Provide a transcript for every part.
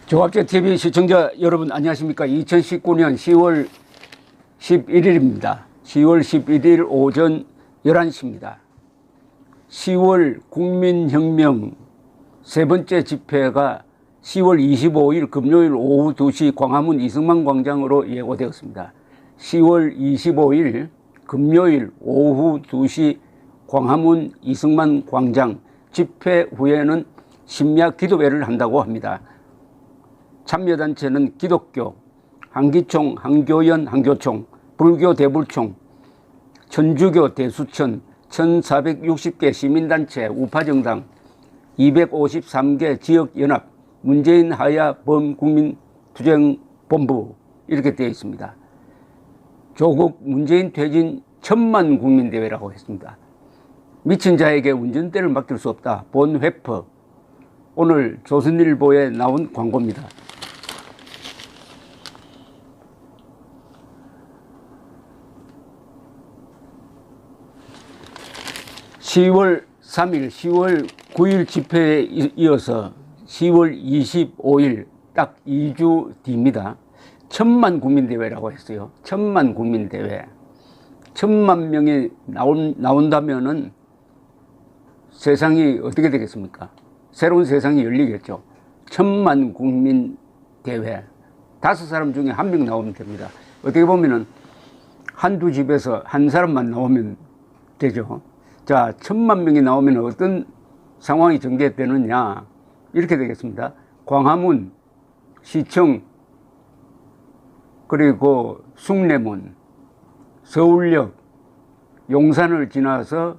종합제TV 시청자 여러분 안녕하십니까. 2019년 10월 11일입니다. 10월 11일 오전 11시입니다. 10월 국민혁명 세 번째 집회가 10월 25일 금요일 오후 2시 광화문 이승만 광장으로 예고되었습니다. 10월 25일 금요일 오후 2시 광화문 이승만 광장 집회 후에는 심야 기도회를 한다고 합니다. 참여단체는 기독교, 한기총, 한교연, 한교총, 불교 대불총, 천주교 대수천, 1460개 시민단체, 우파정당, 253개 지역연합, 문재인 하야 범국민투쟁본부 이렇게 되어 있습니다. 조국 문재인 퇴진 1000만 국민대회라고 했습니다. 미친 자에게 운전대를 맡길 수 없다. 본 회퍼. 오늘 조선일보에 나온 광고입니다. 10월 3일, 10월 9일 집회에 이어서 10월 25일 딱 2주 뒤입니다. 1000만 국민대회라고 했어요. 1000만 국민대회. 1000만 명이 나온다면은 세상이 어떻게 되겠습니까? 새로운 세상이 열리겠죠. 1000만 국민대회. 5사람 중에 1명 나오면 됩니다. 어떻게 보면은 한두 집에서 한 사람만 나오면 되죠. 자, 1000만 명이 나오면 어떤 상황이 전개되느냐. 이렇게 되겠습니다. 광화문, 시청, 그리고 숭례문, 서울역, 용산을 지나서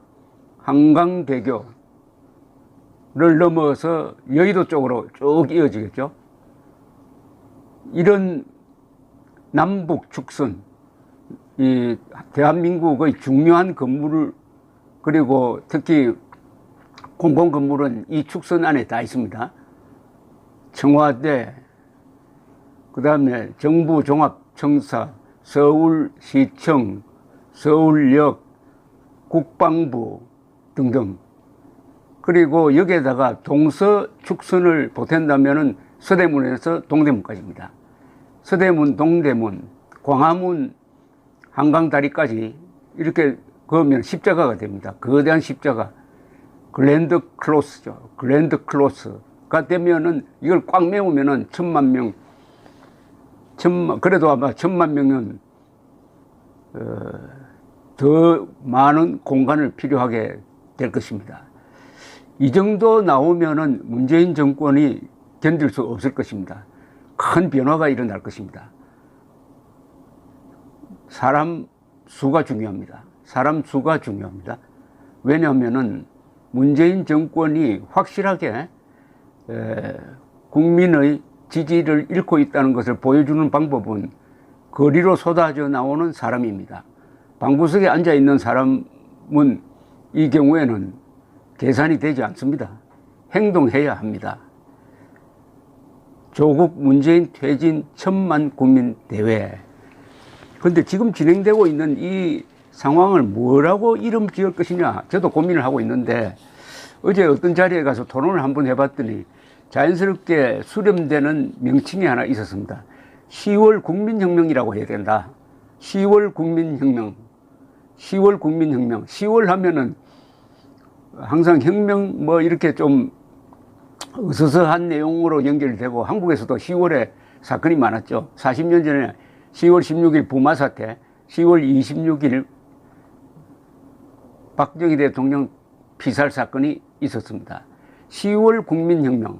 한강대교를 넘어서 여의도 쪽으로 쭉 이어지겠죠. 이런 남북 축선, 이 대한민국의 중요한 건물을 그리고 특히 공공건물은 이 축선 안에 다 있습니다. 청와대, 그 다음에 정부종합청사, 서울시청, 서울역, 국방부 등등. 그리고 여기에다가 동서축선을 보탠다면 서대문에서 동대문까지입니다. 서대문, 동대문, 광화문, 한강다리까지 이렇게 그러면 십자가가 됩니다. 거대한 십자가. 글랜드 클로스죠. 글랜드 클로스가 되면은 이걸 꽉 메우면은 1000만 명, 그래도 아마 1000만 명은 더 많은 공간을 필요하게 될 것입니다. 이 정도 나오면은 문재인 정권이 견딜 수 없을 것입니다. 큰 변화가 일어날 것입니다. 사람 수가 중요합니다. 사람 수가 중요합니다. 왜냐하면은 문재인 정권이 확실하게 국민의 지지를 잃고 있다는 것을 보여주는 방법은 거리로 쏟아져 나오는 사람입니다. 방구석에 앉아 있는 사람은 이 경우에는 계산이 되지 않습니다. 행동해야 합니다. 조국 문재인 퇴진 1000만 국민대회. 그런데 지금 진행되고 있는 이 상황을 뭐라고 이름 지을 것이냐 저도 고민을 하고 있는데 어제 어떤 자리에 가서 토론을 한번 해봤더니 자연스럽게 수렴되는 명칭이 하나 있었습니다. 10월 국민혁명이라고 해야 된다. 10월 국민혁명. 10월 국민혁명. 10월 하면은 항상 혁명 뭐 이렇게 좀 으스스한 내용으로 연결되고 한국에서도 10월에 사건이 많았죠. 40년 전에 10월 16일 부마 사태, 10월 26일 박정희 대통령 피살 사건이 있었습니다. 10월 국민혁명.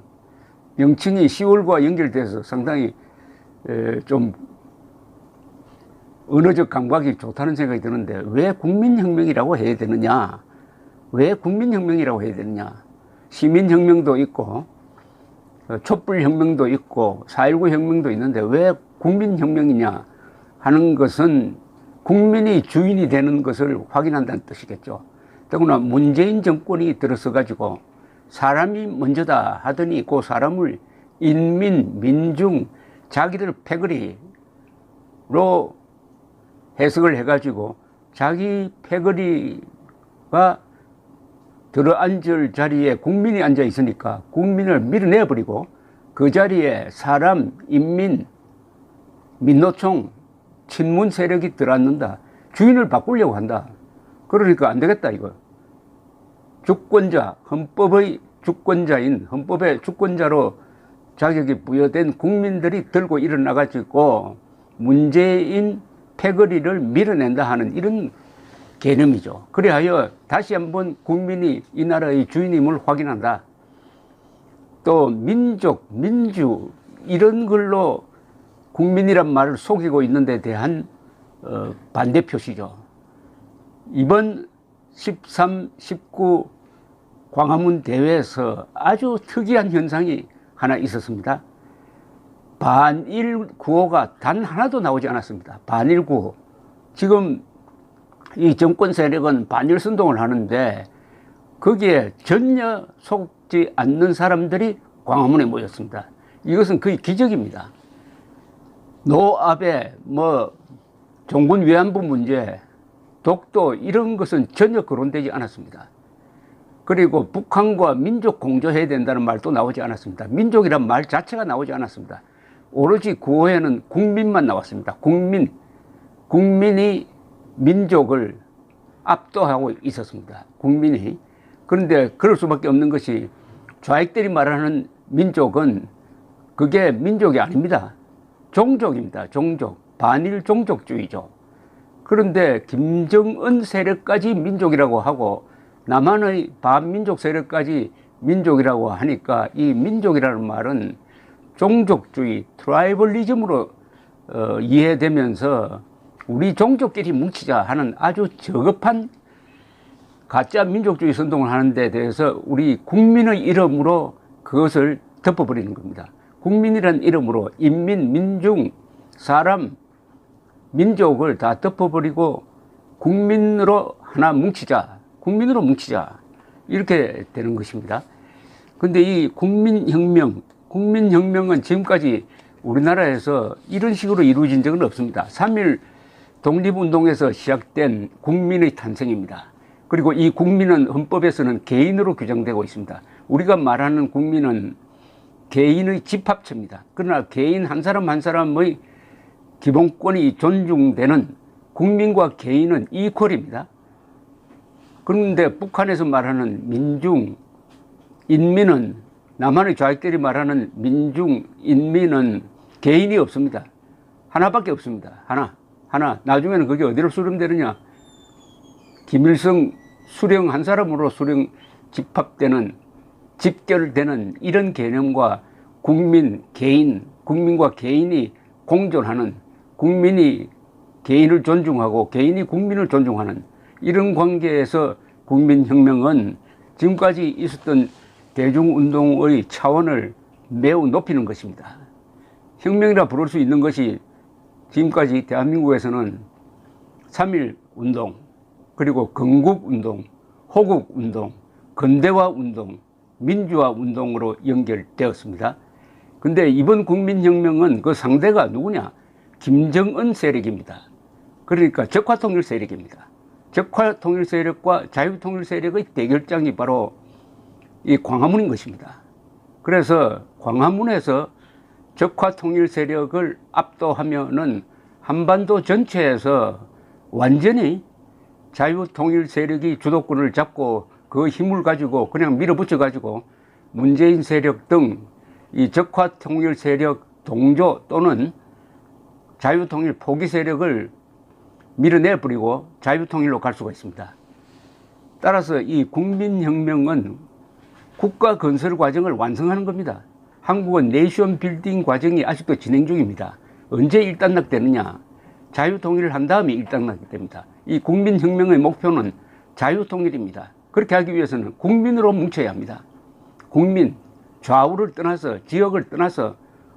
명칭이 10월과 연결돼서 상당히 좀 언어적 감각이 좋다는 생각이 드는데 왜 국민혁명이라고 해야 되느냐? 왜 국민혁명이라고 해야 되느냐? 시민혁명도 있고 촛불혁명도 있고 4.19 혁명도 있는데 왜 국민혁명이냐 하는 것은 국민이 주인이 되는 것을 확인한다는 뜻이겠죠. 더구나 문재인 정권이 들어서 가지고 사람이 먼저다 하더니 그 사람을 인민, 민중, 자기들 패거리로 해석을 해가지고 자기 패거리가 들어앉을 자리에 국민이 앉아 있으니까 국민을 밀어내버리고 그 자리에 사람, 인민, 민노총, 친문 세력이 들어앉는다. 주인을 바꾸려고 한다. 그러니까 안 되겠다 이거. 주권자, 헌법의 주권자인, 헌법의 주권자로 자격이 부여된 국민들이 들고 일어나가지고 문재인 패거리를 밀어낸다 하는 이런 개념이죠. 그리하여 다시 한번 국민이 이 나라의 주인임을 확인한다. 또 민족, 민주 이런 걸로 국민이란 말을 속이고 있는 데 대한 반대 표시죠. 이번 13, 19 광화문 대회에서 아주 특이한 현상이 하나 있었습니다. 반일 구호가 단 하나도 나오지 않았습니다. 반일 구호. 지금 이 정권 세력은 반일 선동을 하는데 거기에 전혀 속지 않는 사람들이 광화문에 모였습니다. 이것은 거의 기적입니다. 노아베, 종군 위안부 문제, 독도 이런 것은 전혀 거론되지 않았습니다. 그리고 북한과 민족 공조해야 된다는 말도 나오지 않았습니다. 민족이란 말 자체가 나오지 않았습니다. 오로지 구호에는 국민만 나왔습니다. 국민이 민족을 압도하고 있었습니다. 국민이. 그런데 그럴 수밖에 없는 것이 좌익들이 말하는 민족은 그게 민족이 아닙니다. 종족입니다. 종족. 반일 종족주의죠. 그런데 김정은 세력까지 민족이라고 하고 남한의 반민족 세력까지 민족이라고 하니까 이 민족이라는 말은 종족주의, 트라이벌리즘으로 이해되면서 우리 종족끼리 뭉치자 하는 아주 저급한 가짜 민족주의 선동을 하는 데 대해서 우리 국민의 이름으로 그것을 덮어버리는 겁니다. 국민이란 이름으로 인민, 민중, 사람, 민족을 다 덮어버리고 국민으로 하나 뭉치자, 국민으로 뭉치자 이렇게 되는 것입니다. 근데 이 국민혁명은 지금까지 우리나라에서 이런 식으로 이루어진 적은 없습니다. 3.1 독립운동에서 시작된 국민의 탄생입니다. 그리고 이 국민은 헌법에서는 개인으로 규정되고 있습니다. 우리가 말하는 국민은 개인의 집합체입니다. 그러나 개인 한 사람 한 사람의 기본권이 존중되는 국민과 개인은 이퀄입니다. 그런데 북한에서 말하는 민중, 인민은 남한의 좌익들이 말하는 민중, 인민은 개인이 없습니다. 하나밖에 없습니다. 하나. 나중에는 그게 어디로 수렴되느냐. 김일성 수령 한 사람으로 집결되는 이런 개념과 국민과 개인이 공존하는, 국민이 개인을 존중하고 개인이 국민을 존중하는 이런 관계에서 국민혁명은 지금까지 있었던 대중운동의 차원을 매우 높이는 것입니다. 혁명이라 부를 수 있는 것이 지금까지 대한민국에서는 3.1 운동, 그리고 건국운동, 호국운동, 근대화운동, 민주화운동으로 연결되었습니다. 근데 이번 국민혁명은 그 상대가 누구냐? 김정은 세력입니다. 그러니까 적화통일 세력입니다. 적화통일 세력과 자유통일 세력의 대결장이 바로 이 광화문인 것입니다. 그래서 광화문에서 적화통일 세력을 압도하면은 한반도 전체에서 완전히 자유통일 세력이 주도권을 잡고 그 힘을 가지고 그냥 밀어붙여 가지고 문재인 세력 등 이 적화통일 세력 동조 또는 자유통일 포기 세력을 밀어내버리고 자유통일로 갈 수가 있습니다. 따라서 이 국민혁명은 국가 건설 과정을 완성하는 겁니다. 한국은 내션 빌딩 과정이 아직도 진행 중입니다. 언제 일단락되느냐? 자유통일을 한 다음에 일단락이 됩니다. 이 국민혁명의 목표는 자유통일입니다. 그렇게 하기 위해서는 국민으로 뭉쳐야 합니다. 국민, 좌우를 떠나서 지역을 떠나서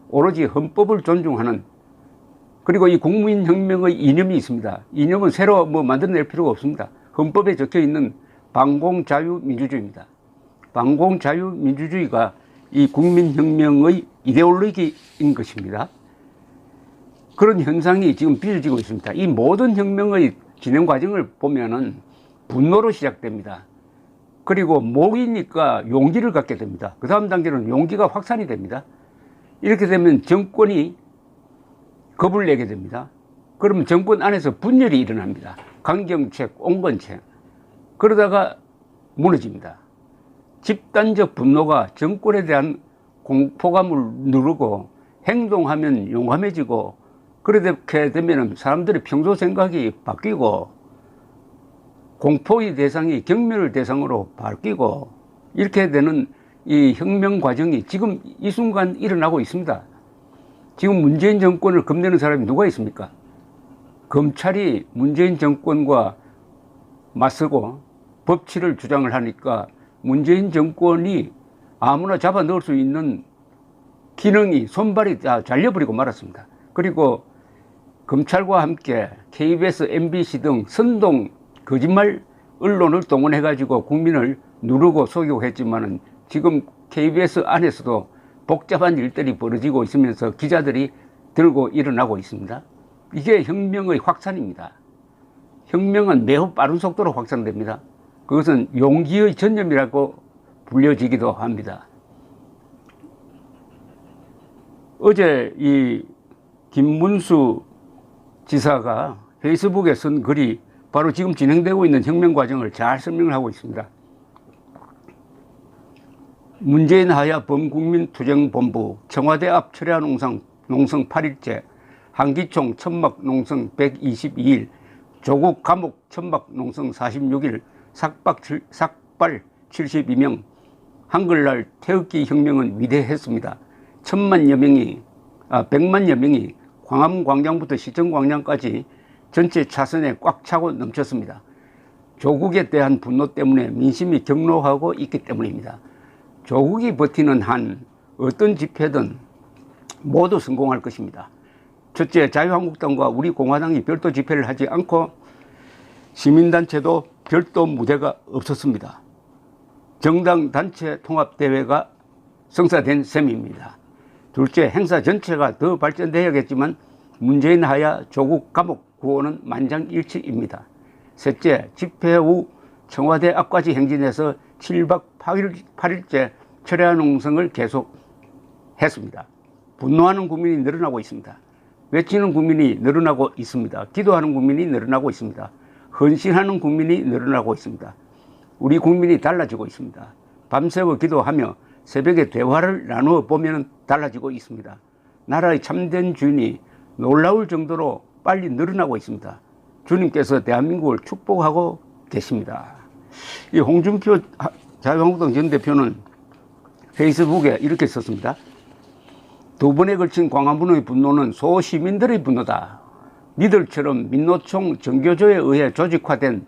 오로지 헌법을 존중하는, 그리고 이 국민혁명의 이념이 있습니다. 이념은 새로 만들어낼 필요가 없습니다. 헌법에 적혀있는 반공자유민주주의입니다. 반공자유민주주의가 이 국민혁명의 이데올로기인 것입니다. 그런 현상이 지금 빚어지고 있습니다. 이 모든 혁명의 진행 과정을 보면은 분노로 시작됩니다. 그리고 모이니까 용기를 갖게 됩니다. 그 다음 단계는 용기가 확산이 됩니다. 이렇게 되면 정권이 겁을 내게 됩니다. 그러면 정권 안에서 분열이 일어납니다. 강경책, 온건책. 그러다가 무너집니다. 집단적 분노가 정권에 대한 공포감을 누르고 행동하면 용감해지고, 그렇게 되면 사람들의 평소 생각이 바뀌고 공포의 대상이 경멸의 대상으로 바뀌고, 이렇게 되는 이 혁명 과정이 지금 이 순간 일어나고 있습니다. 지금 문재인 정권을 겁내는 사람이 누가 있습니까? 검찰이 문재인 정권과 맞서고 법치를 주장을 하니까 문재인 정권이 아무나 잡아 넣을 수 있는 기능이, 손발이 다 잘려버리고 말았습니다. 그리고 검찰과 함께 KBS, MBC 등 선동 거짓말 언론을 동원해가지고 국민을 누르고 속이고 했지만은 지금 KBS 안에서도 복잡한 일들이 벌어지고 있으면서 기자들이 들고 일어나고 있습니다. 이게 혁명의 확산입니다. 혁명은 매우 빠른 속도로 확산됩니다. 그것은 용기의 전염이라고 불려지기도 합니다. 어제 이 김문수 지사가 페이스북에 쓴 글이 바로 지금 진행되고 있는 혁명 과정을 잘 설명을 하고 있습니다. 문재인 하야 범국민투쟁본부 청와대 앞 철야 농성 8일째, 한기총 천막 농성 122일, 조국 감옥 천막 농성 46일, 삭발 72명. 한글날 태극기 혁명은 위대했습니다. 100만여 명이 광화문광장부터 시청광장까지 전체 차선에 꽉 차고 넘쳤습니다. 조국에 대한 분노 때문에 민심이 격노하고 있기 때문입니다. 조국이 버티는 한 어떤 집회든 모두 성공할 것입니다. 첫째, 자유한국당과 우리 공화당이 별도 집회를 하지 않고 시민단체도 별도 무대가 없었습니다. 정당 단체 통합대회가 성사된 셈입니다. 둘째, 행사 전체가 더 발전되어야겠지만 문재인 하야 조국 감옥 구호는 만장일치입니다. 셋째, 집회 후 청와대 앞까지 행진해서 7박 8일째 철야 농성을 계속했습니다. 분노하는 국민이 늘어나고 있습니다. 외치는 국민이 늘어나고 있습니다. 기도하는 국민이 늘어나고 있습니다. 헌신하는 국민이 늘어나고 있습니다. 우리 국민이 달라지고 있습니다. 밤새워 기도하며 새벽에 대화를 나누어 보면 달라지고 있습니다. 나라의 참된 주인이 놀라울 정도로 빨리 늘어나고 있습니다. 주님께서 대한민국을 축복하고 계십니다. 이 홍준표 자유한국당 전 대표는 페이스북에 이렇게 썼습니다. 두 번에 걸친 광화문의 분노는 소시민들의 분노다. 니들처럼 민노총 정교조에 의해 조직화된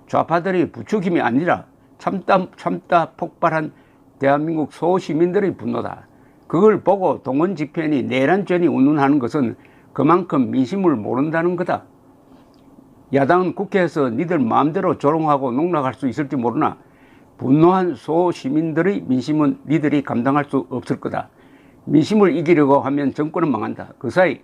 좌파들의 부추김이 아니라 참다 폭발한 대한민국 소시민들의 분노다. 그걸 보고 동원 집회니 내란전이 운운하는 것은 그만큼 민심을 모른다는 거다. 야당은 국회에서 니들 마음대로 조롱하고 농락할 수 있을지 모르나 분노한 소시민들의 민심은 니들이 감당할 수 없을 거다. 민심을 이기려고 하면 정권은 망한다. 그 사이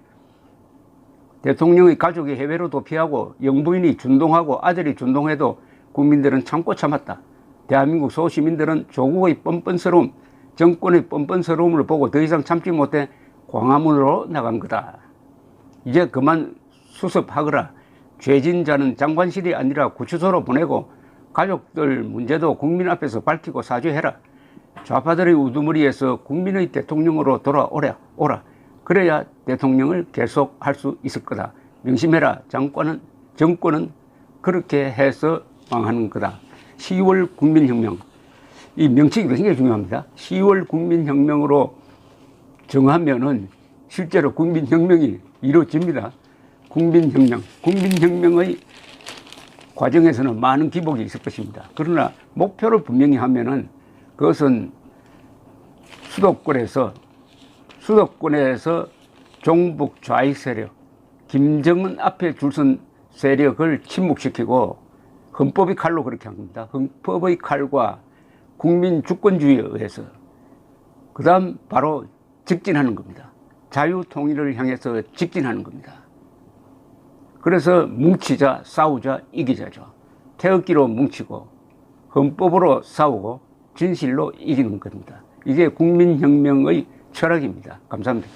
대통령의 가족이 해외로 도피하고 영부인이 준동하고 아들이 준동해도 국민들은 참고 참았다. 대한민국 소시민들은 조국의 뻔뻔스러움, 정권의 뻔뻔스러움을 보고 더 이상 참지 못해 광화문으로 나간 거다. 이제 그만 수습하거라. 죄진 자는 장관실이 아니라 구치소로 보내고 가족들 문제도 국민 앞에서 밝히고 사죄해라. 좌파들의 우두머리에서 국민의 대통령으로 돌아오라. 그래야 대통령을 계속할 수 있을 거다. 명심해라. 정권은 그렇게 해서 망하는 거다. 10월 국민혁명. 이 명칭이 굉장히 중요합니다. 10월 국민혁명으로 정하면은 실제로 국민혁명이 이루어집니다. 국민혁명의 과정에서는 많은 기복이 있을 것입니다. 그러나 목표를 분명히 하면은 그것은 수도권에서 종북 좌익 세력, 김정은 앞에 줄선 세력을 침묵시키고 헌법의 칼로 그렇게 한 겁니다. 헌법의 칼과 국민 주권주의에 의해서 그 다음 바로 직진하는 겁니다. 자유통일을 향해서 직진하는 겁니다. 그래서 뭉치자, 싸우자, 이기자죠. 태극기로 뭉치고 헌법으로 싸우고 진실로 이기는 겁니다. 이게 국민혁명의 철학입니다. 감사합니다.